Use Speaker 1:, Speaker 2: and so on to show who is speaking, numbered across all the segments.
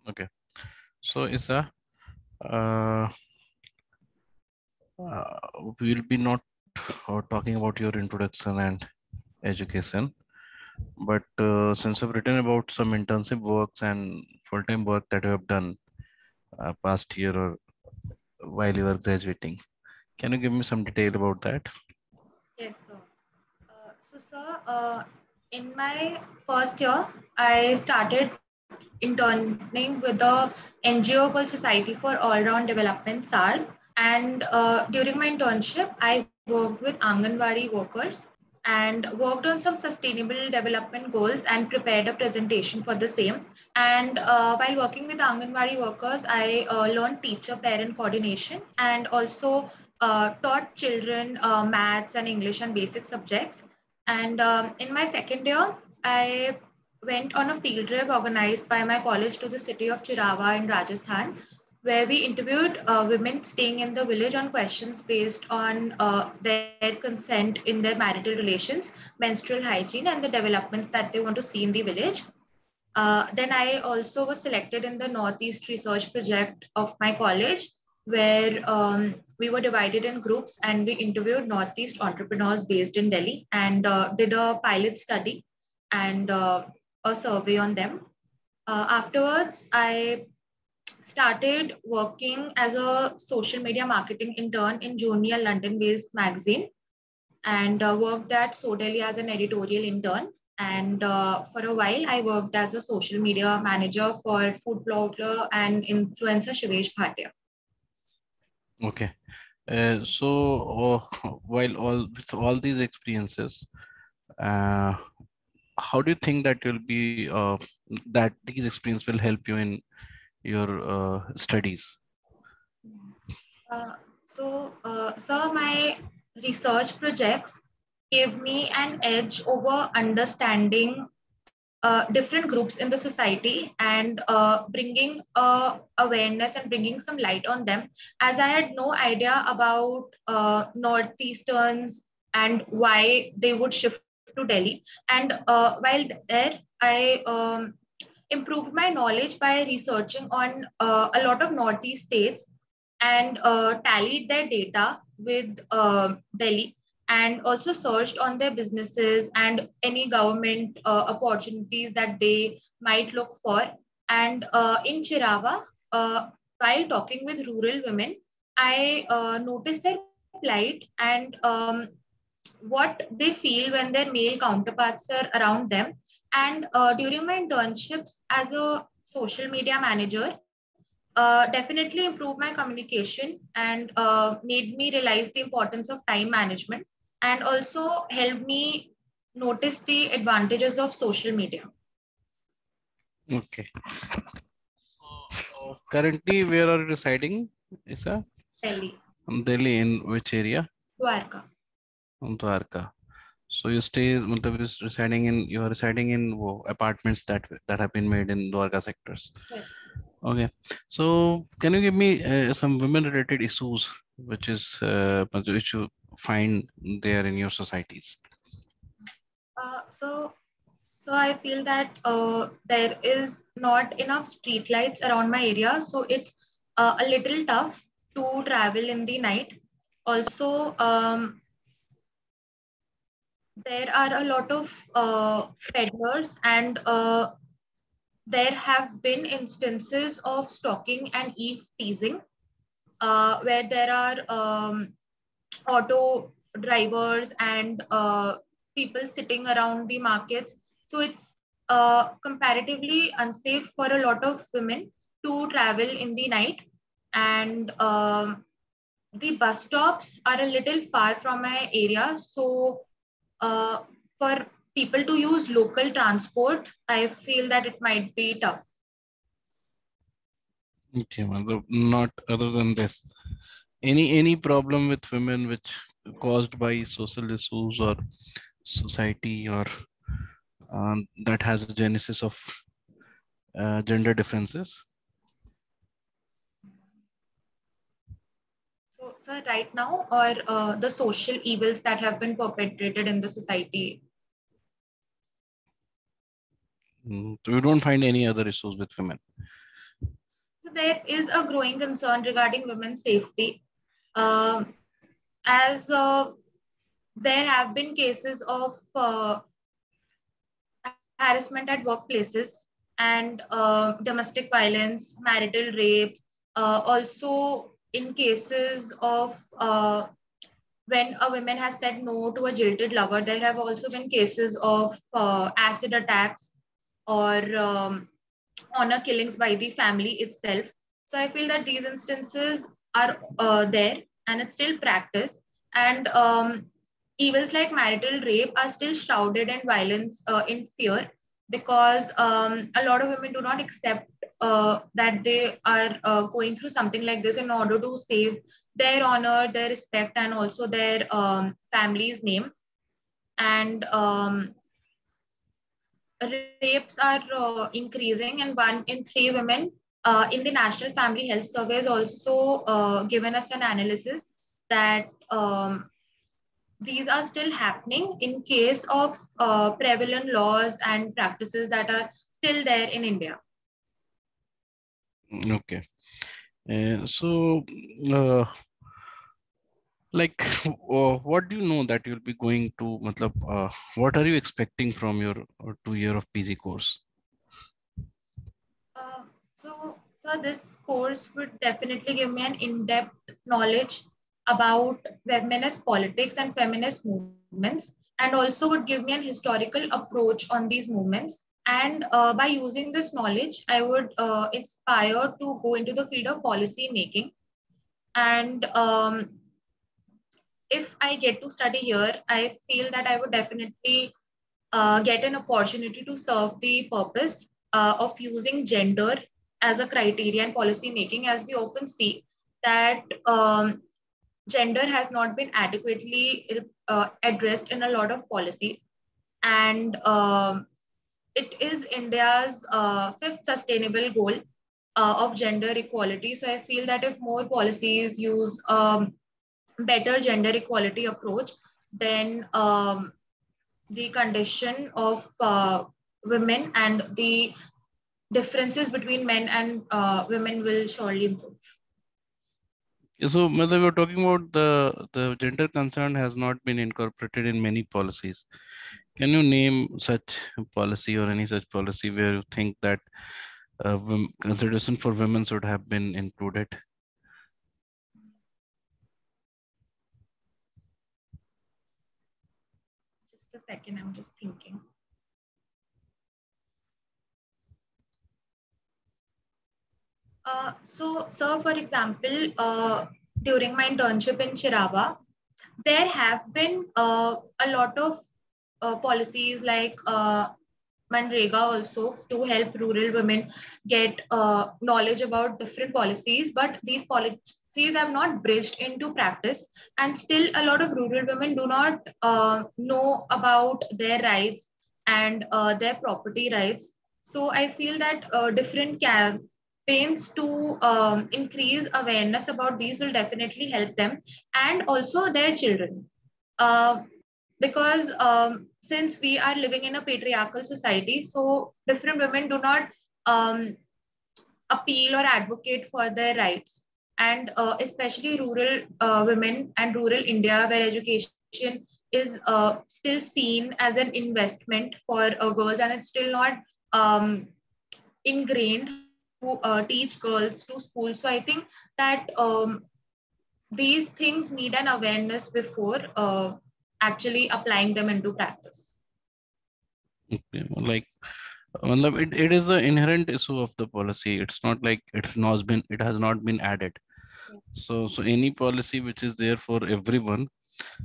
Speaker 1: Okay. So Isa, uh, we'll be not talking about your introduction and education, but since I've written about some internship works and full-time work that you have done past year or while you were graduating, can you give me some detail about that?
Speaker 2: Yes, sir. Sir, in my first year, I started interning with the NGO called Society for All-Round Development, SARD. And during my internship, I worked with Anganwadi workers and worked on some sustainable development goals and prepared a presentation for the same. And while working with Anganwadi workers, I learned teacher-parent coordination and also taught children maths and English and basic subjects. And in my second year, I went on a field trip organized by my college to the city of Chirawa in Rajasthan, where we interviewed women staying in the village on questions based on their consent in their marital relations, menstrual hygiene, and the developments that they want to see in the village. Then I also was selected in the Northeast Research Project of my college, where we were divided in groups and we interviewed Northeast entrepreneurs based in Delhi and did a pilot study and a survey on them. Afterwards, I started working as a social media marketing intern in Junior London-based magazine and worked at So Delhi as an editorial intern. And for a while, I worked as a social media manager for food blogger and influencer Shivesh Bhatia.
Speaker 1: Okay. So while all with all these experiences, uh, how do you think that will be that these experiences will help you in your studies?
Speaker 2: Uh, so, my research projects gave me an edge over understanding different groups in the society and bringing awareness and bringing some light on them, as I had no idea about northeasterns and why they would shift to Delhi. And while there I improved my knowledge by researching on a lot of northeast states and tallied their data with Delhi and also searched on their businesses and any government opportunities that they might look for. And in Chirawa, while talking with rural women, I noticed their plight and what they feel when their male counterparts are around them. And during my internships as a social media manager, definitely improved my communication and made me realize the importance of time management and also helped me notice the advantages of social media.
Speaker 1: Okay. Currently, where are you residing, Isa?
Speaker 2: Delhi,
Speaker 1: Delhi, in which area?
Speaker 2: Dwarka.
Speaker 1: Dwarka. So you stay, matlab you are residing in apartments that have been made in Dwarka sectors.
Speaker 2: Yes.
Speaker 1: Okay. So can you give me some women-related issues which you find there in your societies?
Speaker 2: So I feel that there is not enough street lights around my area, so it's a little tough to travel in the night. Also, there are a lot of peddlers and there have been instances of stalking and eve teasing where there are auto drivers and people sitting around the markets. So it's comparatively unsafe for a lot of women to travel in the night. And the bus stops are a little far from my area. So uh, for people to use local transport, I feel that it might be tough.
Speaker 1: Okay, not other than this. Any problem with women which caused by social issues or society or that has a genesis of gender differences?
Speaker 2: So, sir, right now, or the social evils that have been perpetrated in the society?
Speaker 1: So you don't find any other issues with women?
Speaker 2: there is a growing concern regarding women's safety, as there have been cases of harassment at workplaces and domestic violence, marital rape. Also, in cases of when a woman has said no to a jilted lover, there have also been cases of acid attacks or honor killings by the family itself. So I feel that these instances are there and it's still practiced. And evils like marital rape are still shrouded in violence, in fear, because a lot of women do not accept that they are going through something like this in order to save their honor, their respect, and also their family's name. And rapes are increasing, and 1 in 3 women in the National Family Health Survey has also given us an analysis that these are still happening in case of prevalent laws and practices that are still there in India.
Speaker 1: Okay. So, uh, like, what do you know that you'll be going to, matlab, what are you expecting from your 2 year of PG course?
Speaker 2: So this course would definitely give me an in-depth knowledge about feminist politics and feminist movements, and also would give me an historical approach on these movements. And by using this knowledge, I would inspire to go into the field of policy making. And if I get to study here, I feel that I would definitely get an opportunity to serve the purpose of using gender as a criteria in policy making, as we often see that gender has not been adequately addressed in a lot of policies. And it is India's fifth sustainable goal of gender equality. So I feel that if more policies use better gender equality approach, then the condition of women and the differences between men and women will surely improve.
Speaker 1: So, matlab, we're talking about the gender concern has not been incorporated in many policies. Can you name such policy or any such policy where you think that consideration for women should have been included?
Speaker 2: Just a second, I'm just thinking. So, for example, during my internship in Chirava, there have been a lot of policies like Manrega also to help rural women get knowledge about different policies, but these policies have not bridged into practice, and still a lot of rural women do not know about their rights and their property rights. So I feel that different campaigns to increase awareness about these will definitely help them and also their children. Uh, because since we are living in a patriarchal society, so different women do not um, appeal or advocate for their rights. And especially rural women and rural India, where education is still seen as an investment for girls, and it's still not um, ingrained to teach girls to school. So I think that these things need an awareness before actually applying them into practice.
Speaker 1: Okay, like, it is the inherent issue of the policy. It's not like it has not been added. So any policy which is there for everyone,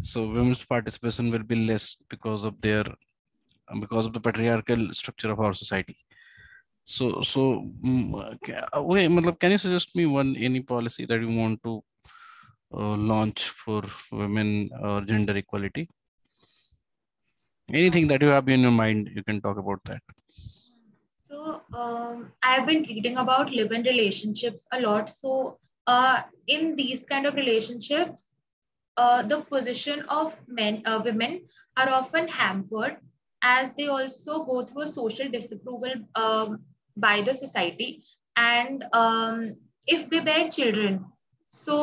Speaker 1: so women's participation will be less because of the patriarchal structure of our society. Okay, matlab, can you suggest me any policy that you want to launch for women or gender equality? Anything that you have in your mind, you can talk about that.
Speaker 2: So I've been reading about live-in relationships a lot. So in these kind of relationships, the position of women are often hampered as they also go through a social disapproval by the society. and if they bear children, so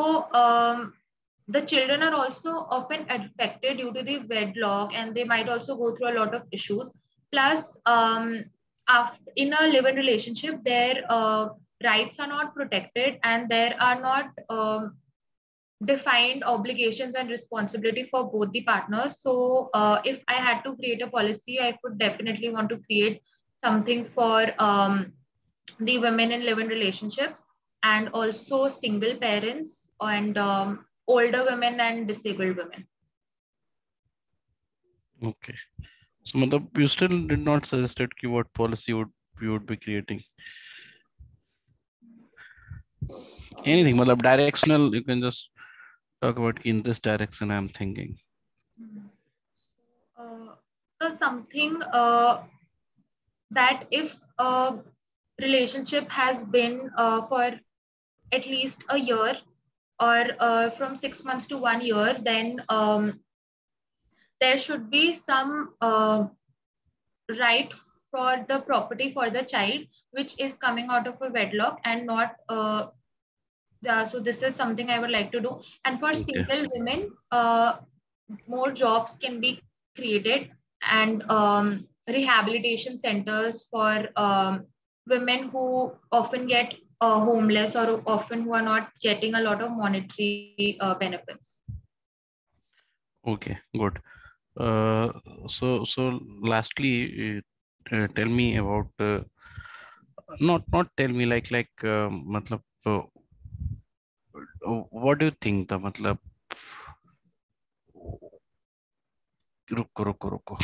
Speaker 2: the children are also often affected due to the wedlock, and they might also go through a lot of issues. Plus, after, in a live-in relationship, their rights are not protected, and there are not defined obligations and responsibility for both the partners. So, if I had to create a policy, I would definitely want to create something for the women in live-in relationships, and also single parents, and older women and disabled women.
Speaker 1: Okay. So matlab, you still did not suggested ki what policy you would be creating. Anything, matlab, directional, you can just talk about in this direction I'm thinking.
Speaker 2: Mhm. Uh, so something that if a relationship has been for at least a year, or from 6 months to 1 year, then there should be some right for the property for the child which is coming out of a wedlock, and not yeah, so this is something I would like to do. And for
Speaker 1: Okay.
Speaker 2: single women, more jobs can be created, and rehabilitation centers for women who often get homeless, or often who are not getting a lot of monetary benefits.
Speaker 1: Okay, good. Uh, so lastly, tell me about not tell me matlab, what do you think the matlab रुको रुको रुको